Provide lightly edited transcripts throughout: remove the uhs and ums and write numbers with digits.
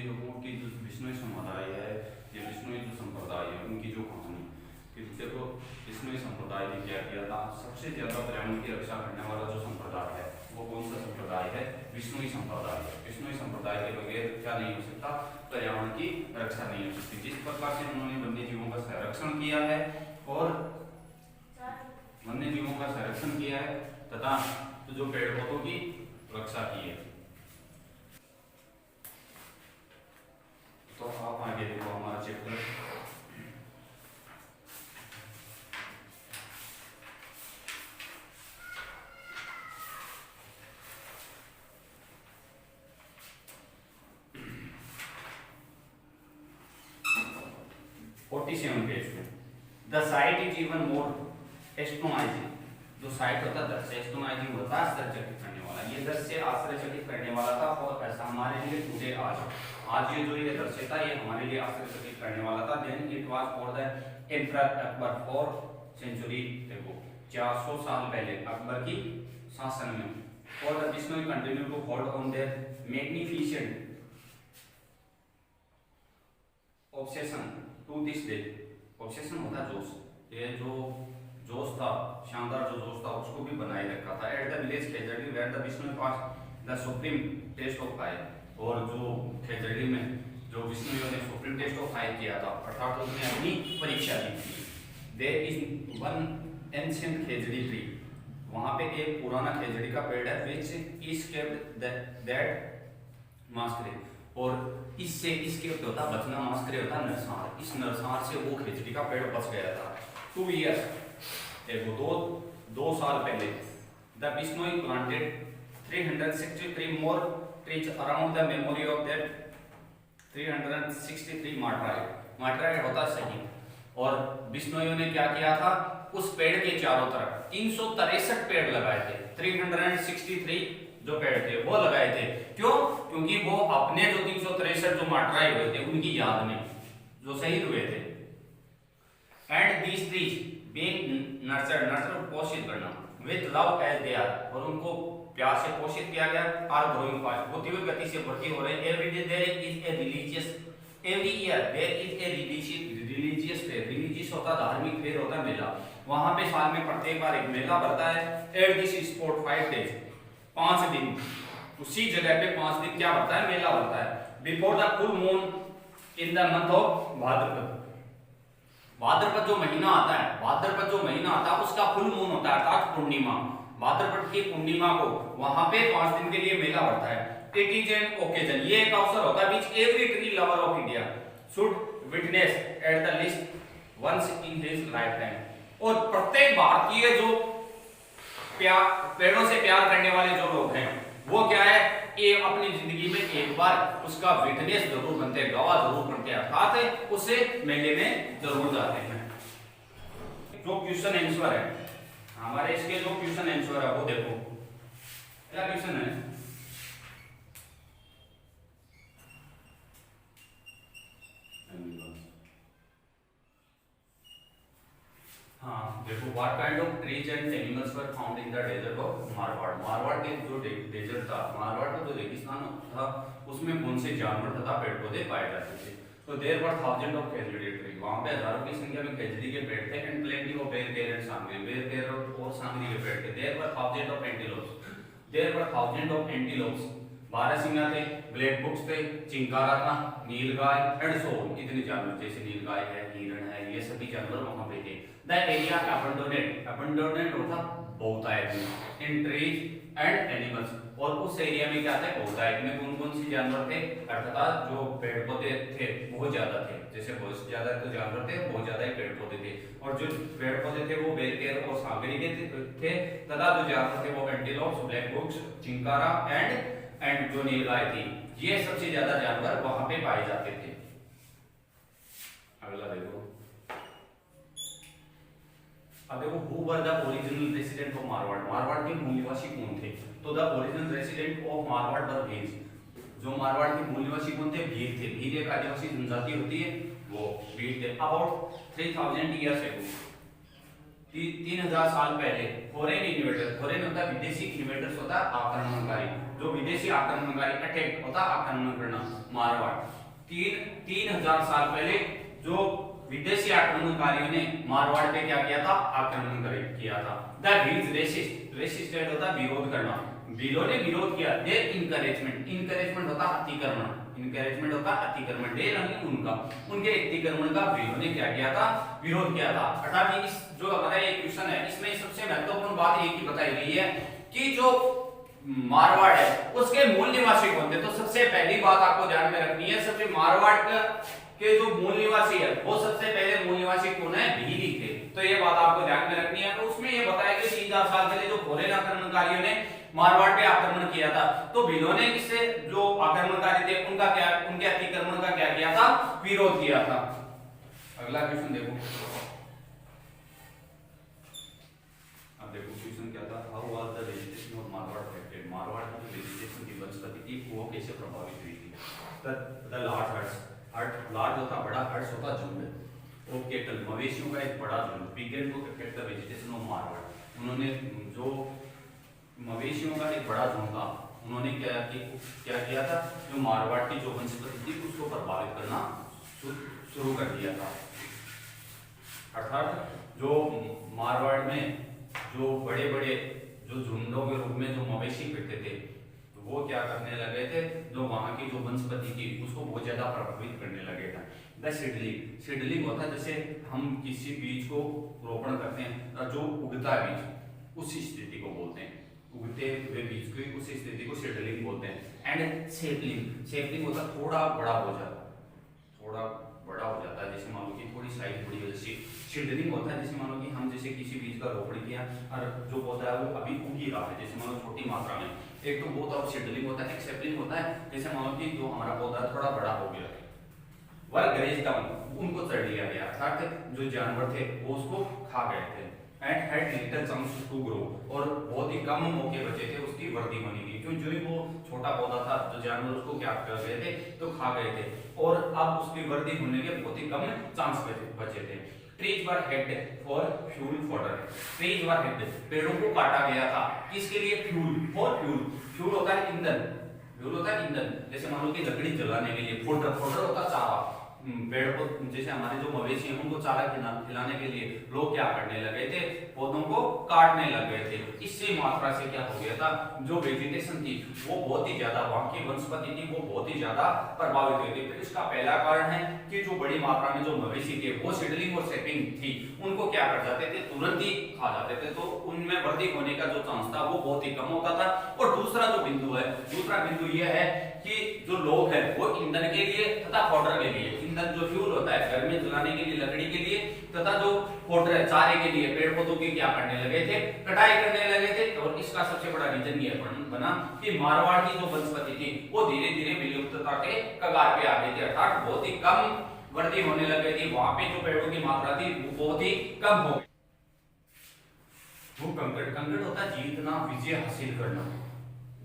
लोगों की जो बिश्नोई समुदाय है, ये बिश्नोई जो संप्रदाय है, उनकी जो कहानी कि देखो बिश्नोई संप्रदाय ने क्या किया था, सबसे ज्यादा पर्यावरण की रक्षा करने वाला जो संप्रदाय है वो कौन सा संप्रदाय है? बिश्नोई संप्रदाय है। बिश्नोई संप्रदाय के बगैर क्या नहीं हो सकता? पर्यावरण की रक्षा नहीं हो सकती। जिस प्रकार से उन्होंने वन्य जीवों का संरक्षण किया है और वन्य जीवों का संरक्षण किया है तथा तो जो पेड़ पौधों की रक्षा की है। तो आप आगे देखो हमारा चैप्टर पेज में the sight is even more astonishing. जो साइट होता है दृश्य एस्ट्रोनाइजिंग होता है आश्चर्यचकित करने वाला। ये दृश्य आश्चर्यचकित करने वाला था और ऐसा हमारे लिए टुडे आज ये जो ये दृश्य था ये हमारे लिए आश्चर्यचकित करने वाला था। Then it was for the emperor Akbar 4 century ago, 400 साल पहले अकबर की शासन में। और the Bishnoi continue to hold on their magnificent obsession to this day. Obsession होता है जोश, ये जो जोश था, शानदार जो जोश था उसको भी बनाए रखा था। At the village Khejri where the Bishnoi passed the supreme test of fire. और जो खेजड़ी में जो बिश्नोइयों ने सुप्रीम टेस्ट ऑफ फायर किया था अर्थात उसने अपनी परीक्षा दी थी। There is one ancient khejri tree. वहां पे एक पुराना खेजड़ी का पेड़ है which is kept that massacre. और इससे इसके होता बचना मास्करे होता नरसार। इस नरसार से वो खेजड़ी का पेड़ बच गया था। 2 इयर्स एगो, दो साल पहले the Bishnoi planted 363 more trees around the memory of that 363 मार्टराइट। मार्टराइट होता शहीद। और बिश्नोइयों ने क्या किया था, उस पेड़ के चारों तरफ 363 पेड़ लगाए थे। 363 जो पेड़ थे वो लगाए थे। क्यों? क्योंकि वो अपने जो 363 जो मार्टराई हुए थे उनकी याद में जो शहीद हुए थे। And these trees being nurtured पोषित करना with love as they are. और उनको प्यार से पोषित किया गया। आर ग्रोइंग फास्ट, वो तीव्र गति से बढ़ती हो रहे। Every day there is a religious, every year there is a religious fair. Religious होता धार्मिक फेयर होता मेला। वहां पे साल में प्रत्येक बार एक मेला बढ़ता है। एट दिस स्पॉट 5 डेज, 5 दिन उसी जगह पे 5 दिन क्या बढ़ता है, मेला बढ़ता है। Before the full moon in the month of Bhadrapad. Bhadrapad जो महीना आता है, भाद्रपद जो महीना आता है उसका फुल मून होता है अर्थात पूर्णिमा। भाद्रपद की पूर्णिमा को वहां पे 5 दिन के लिए मेला बढ़ता है। इट इज एन ओकेजन, ये एक अवसर होता है which every tree lover of India should witness at the least once in his life time. और प्रत्येक भारतीय जो पेड़ों से प्यार करने वाले जो लोग हैं वो क्या है, ये अपनी जिंदगी में एक बार उसका विटनेस जरूर बनते हैं, गवाह जरूर बनते हैं अर्थात उसे मेले में जरूर जाते हैं। जो क्वेश्चन आंसर है हमारे इसके, जो क्वेश्चन आंसर है वो देखो क्या क्वेश्चन है। हाँ देखो, what kind of trees and animals were found in the desert of Marwar. Marwar के जो डेजर्ट था, मारवाड़ का जो रेगिस्तान था उसमें कौन से जानवर तथा पेड़ पौधे पाए जाते थे। तो there were thousand of khejri tree, वहां पे हजारों की संख्या में खेजड़ी के पेड़ थे। एंड प्लेंटी ऑफ बेर केर एंड सांगरी, बेर केर और सांगरी के पेड़ थे। There were thousand of antelopes, there were thousand of antelopes. बारहसिंगा थे, ब्लैक बुक्स थे, चिंकारा था, नीलगाय एंड सो इतने जानवर जैसे नीलगाय है, हिरण है, ये सभी जानवर वहां पे थे। द एरिया अबंडोनेड होता बहुतायत में इन ट्रीज एंड एनिमल्स। और उस एरिया में क्या थे, बहुतायत में कौन कौन से जानवर थे अर्थात जो पेड़ पौधे थे बहुत ज्यादा थे। जैसे बहुत ज्यादा तो जानवर थे, बहुत ज्यादा ही पेड़ पौधे थे। और जो पेड़ पौधे थे वो बेरकेर और सांगरी के थे तथा जो जानवर थे वो antelopes, black books, chinkara and जो नीलगाय थी, ये सबसे ज्यादा जानवर वहां पे पाए जाते थे। अगला देखो, अब देखो who were the original resident of Marwar. Marwar के मूल निवासी कौन थे? तो the original resident of Marwar were Bhil. जो मारवाड़ के मूल निवासी कौन थे? भील थे। भील एक आदिवासी जनजाति होती है, वो भील थे। अबाउट 3000 इयर्स एगो, 3000 साल पहले फॉरेन इन्वेडर, फॉरेन होता है विदेशी, इन्वेडर्स होता है आक्रमणकारी। जो विदेशी आक्रमणकारी अटैक होता आक्रमण करना मारवाड़। 3000 साल पहले जो विदेशी आक्रमणकारियों ने मारवाड़ पे क्या किया था, आक्रमण किया था। द व्हील्स रेसिस्ट, रेसिस्ट होता विरोध करना, भीलों ने विरोध किया। दे इनकरेजमेंट, इनकरेजमेंट होता अतिक्रमण, इनकरेजमेंट होता अतिक्रमण, दे यानी उनका, उनके अतिक्रमण का भीलों ने क्या किया था, विरोध किया था। अर्थात इस जो हमारा ये क्वेश्चन है इसमें सबसे महत्वपूर्ण बात एक ही बताई गई है कि जो मारवाड़ है उसके मूल निवासी कौन थे। तो सबसे पहली बात आपको ध्यान में रखनी है, सबसे मारवाड़ के जो मूल निवासी है वो सबसे पहले मूल निवासी कौन है, भील थे। तो ये बात आपको ध्यान में रखनी है। तो उसमें ये बताया कि 3000 साल पहले जो फॉरेन आक्रमणकारियों ने मारवाड़ पे आक्रमण किया था, तो भीलों ने इससे जो आक्रमणकारी थे उनका क्या, उनके अतिक्रमण का क्या किया था, विरोध किया था। अगला क्वेश्चन देखो, अब देखो क्वेश्चन क्या था, how was the vegetation of Marwar affected, Marwar की जो वेजिटेशन की वनस्पति थी वो कैसे प्रभावित हुई थी। The large herds, herd large होता बड़ा, हर्ट्स होता झुंड ऑफ कैटल, मवेशियों का एक बड़ा झुंड, began to affect the vegetation of Marwar, उन्होंने जो मवेशियों का एक बड़ा झुंड था उन्होंने क्या किया था, जो मारवाड़ की जो वनस्पति थी उसको प्रभावित करना शुरू कर दिया था। अर्थात जो मारवाड़ में जो बड़े बड़े जो झुंडों के रूप में जो मवेशी फिरते थे तो वो क्या करने लगे थे, जो वहां की जो वनस्पति थी उसको बहुत ज्यादा प्रभावित करने लगे थे। द सीडलिंग, सीडलिंग होता है जैसे हम किसी बीज को रोपण करते हैं, जो उगता है बीज उस स्थिति को बोलते हैं, उगते हुए बीज की उस स्थिति को सीडलिंग बोलते हैं। एंड सेपलिंग, सेपलिंग होता थोड़ा बड़ा हो जाता, थोड़ा बड़ा हो जाता है, जैसे मान लो कि थोड़ी साइज बड़ी हो जाती। सीडलिंग होता है जैसे मान लो कि हम जैसे किसी बीज का रोपण किया और जो पौधा है वो अभी उग ही रहा है, जैसे मान लो छोटी मात्रा में, एक तो वो तो सीडलिंग होता है, एक सेपलिंग होता है जैसे मान लो कि जो हमारा पौधा थोड़ा बड़ा हो गया, वह ग्रेज डाउन, उनको चढ़ लिया गया, अर्थात जो जानवर थे वो उसको खा गए थे। And had little chance to grow, और बहुत ही कम मौके बचे थे उसकी वृद्धि होने की, क्यों जो ही वो छोटा पौधा था जो जानवर उसको क्या कर गए थे, तो खा गए थे, और अब उसकी वृद्धि होने के बहुत ही कम चांस बचे थे। Trees were head for fuel fodder, trees were head, पेड़ों को काटा गया था किसके लिए, फ्यूल, फॉर फ्यूल, फ्यूल होता है ईंधन, फ्यूल होता है ईंधन, जैसे मान लो कि लकड़ी जलाने के लिए, फोडर, फोडर होता चारा, पेड़ को जैसे हमारे जो मवेशी हैं उनको चारा खिलाने के लिए लोग क्या करने लगे थे, पौधों को काटने लग गए थे। इससे मात्रा से क्या हो गया था, जो वेजिटेशन थी वो बहुत ही ज्यादा, वहां की वनस्पति थी वो बहुत ही ज्यादा प्रभावित हुई थी। तो इसका पहला कारण है कि जो बड़ी मात्रा में जो मवेशी थे वो सीडलिंग और सेपिंग थी उनको क्या कर जाते थे, तुरंत ही खा जाते थे, तो उनमें वृद्धि होने का जो चांस था वो बहुत ही कम होता था। और दूसरा जो बिंदु है, दूसरा बिंदु यह है कि जो लोग हैं वो ईंधन के लिए तथा फॉडर के लिए, ईंधन जो फ्यूल होता है घर में जलाने के लिए लकड़ी के लिए, तथा जो फॉडर है चारे के लिए पेड़ पौधों की क्या करने लगे थे, कटाई करने लगे थे। और इसका सबसे बड़ा रीजन ये बना कि मारवाड़ की जो वनस्पति थी वो धीरे धीरे विलुप्तता के कगार पे आ गई थी, अर्थात बहुत ही कम वृद्धि होने लग गई थी, वहां पे जो पेड़ों की मात्रा थी वो बहुत ही कम हो गई। वो कंकड़ होता है जीतना, विजय हासिल करना।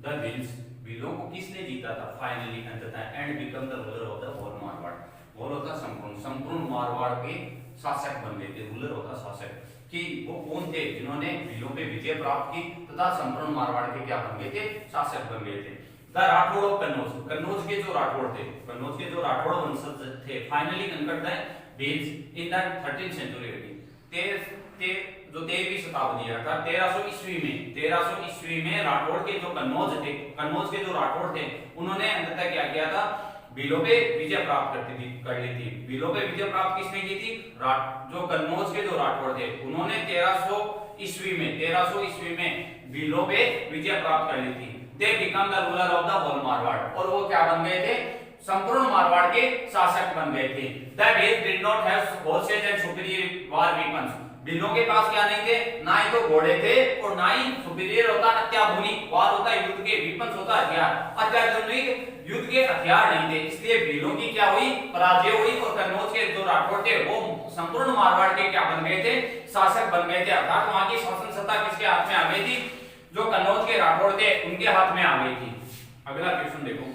द विल्स, विलों को किसने जीता था, फाइनली अंततः, and become the ruler of the whole Marwar, whole होता संपूर्ण, संपूर्ण मारवाड़ के शासक बन गए थे, रूलर होता शासक, कि वो कौन थे जिन्होंने विलों पे विजय प्राप्त की तथा संपूर्ण मारवाड़ के क्या बन गए थे, शासक बन गए थे। द राठौड़ ऑफ कन्नौज, कन्नौज के जो राठौड़ थे, कन्नौज के जो राठौड़ वंशज थे, finally conquered the wills in the 13th century, जो 13वीं शताब्दी अर्थात 1300 ईस्वी में राठौड़ के जो कन्नौज थे, कन्नौज के जो राठौड़ थे उन्होंने अंततः क्या किया था, बिलों पे विजय प्राप्त कर ली थी। बिलों पे विजय प्राप्त किसने की थी, जो कन्नौज के जो राठौड़ थे उन्होंने 1300 ईस्वी में बिलों पे विजय प्राप्त कर ली थी। They became the ruler of the whole Marwar, और वो क्या बन गए थे, संपूर्ण मारवाड़ के शासक बन गए थे। The Bhils did not have horses and superior war weapons, बिलों के पास क्या नहीं थे, ना ही तो घोड़े थे और ना ही सुपीरियर होता अत्याधुनिक, वार होता युद्ध के, वेपन्स होता हथियार, अत्याधुनिक युद्ध के हथियार नहीं थे, इसलिए बिलों की क्या हुई, पराजय हुई, और कन्नौज के जो राठौड़ थे वो संपूर्ण मारवाड़ के क्या बन गए थे, शासक बन गए थे, अर्थात वहां की शासन सत्ता किसके हाथ में आ गई थी, जो कन्नौज के राठौड़ थे उनके हाथ में आ गई थी। अगला क्वेश्चन देखो,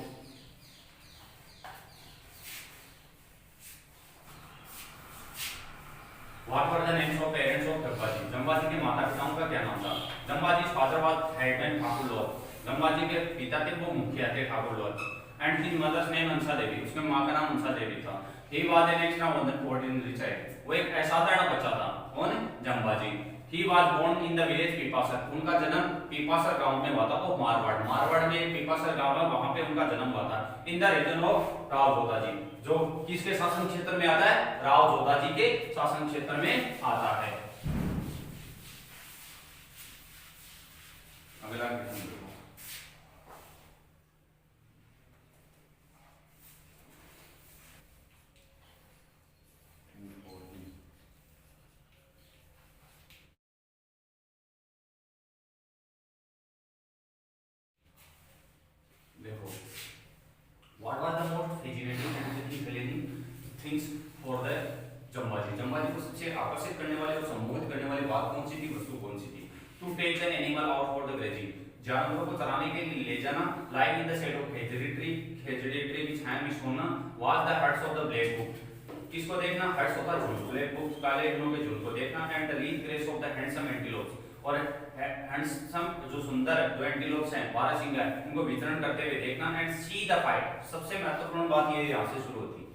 What were the names of parents of Jambaji? Jambaji के माता पिताओं का क्या नाम था? Jambaji father was headman Thakur लॉ, जम्बाजी के पिता थे वो मुखिया थे ठाकुर लॉज and his mothers name Ansa Devi, उसके मां का नाम अंसा देवी था। He was an extraordinary child, वो एक असाधारण बच्चा था। कौन? Jambaji. He was born in the village Pipasar, उनका जन्म पीपासर गांव में हुआ था। वो मारवाड़ में पीपासर गांव है, वहां पे उनका जन्म हुआ था। In the region of Rao Jodhaji, जो किसके शासन क्षेत्र में आता है? राव जोधाजी के शासन क्षेत्र में आता है। अगला क्वेश्चन देखो, देखो what was the most fascinating and interesting things for the Jambaji. Jambaji को सबसे आकर्षित करने वाले और सम्मोहित करने वाली बात कौन सी थी? वस्तु कौन सी थी? To take an animal out for the grazing, जानवरों को चराने के लिए ले जाना। Like in the shade of khejri tree which हैम शोन was the herds of the black buck, किसको देखना? हर्ट्स ऑफ द झुंड, ब्लैक बुक काले हिरणों के झुंड को देखना। And the rich grace of the handsome antelopes, और हैंडसम जो सुंदर जो एंटीलोप्स हैं बारहसिंगा है, उनको विचरण करते हुए देखना। एंड सी द फाइट, सबसे महत्वपूर्ण बात ये यहां से शुरू होती है,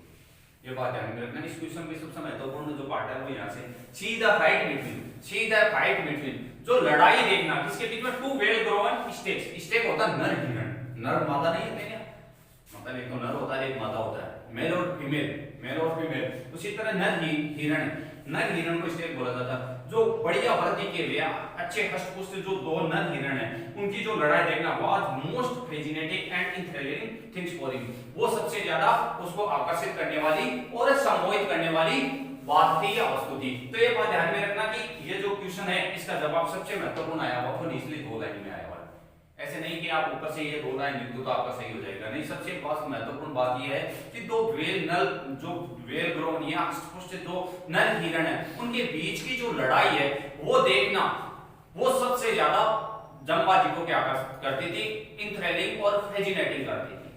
ये बात ध्यान में रखना। इस क्वेश्चन में सबसे महत्वपूर्ण जो पार्ट है वो यहां से सी द फाइट बिटवीन, जो लड़ाई देखना किसके बीच में? टू वेल ग्रोवन स्टेक्स, स्टेक होता है नर हिरण, नर मादा नहीं होते क्या? मतलब एक तो नर होता है एक मादा होता है, मेल और फीमेल। उसी तरह नर हिरण को स्टेक बोला जाता है। जो बढ़िया वृद्धि के लिए अच्छे हष्ट-पुष्ट जो दो नर हिरण हैं, उनकी जो लड़ाई देखना was most fascinating and enthralling things for him, वो सबसे ज्यादा उसको आकर्षित करने वाली और सम्मोहित करने वाली बात थी या वस्तु थी। तो ये बात ध्यान में रखना कि ये जो क्वेश्चन है इसका जवाब सबसे महत्वपूर्ण आया हुआ तो निचली दो लाइन में आया हुआ। ऐसे नहीं कि आप ऊपर से ये दो लाइन लिख दो तो आपका सही हो जाएगा, नहीं। सबसे महत्वपूर्ण बात ये है कि दो वेल ग्रोन या हष्ट-पुष्ट जो नर हिरण है उनके बीच की जो लड़ाई है वो देखना, वो सबसे ज्यादा जम्बाजी को क्या करती थी? इंथ्रिलिंग और फैसिनेटिंग करती थी।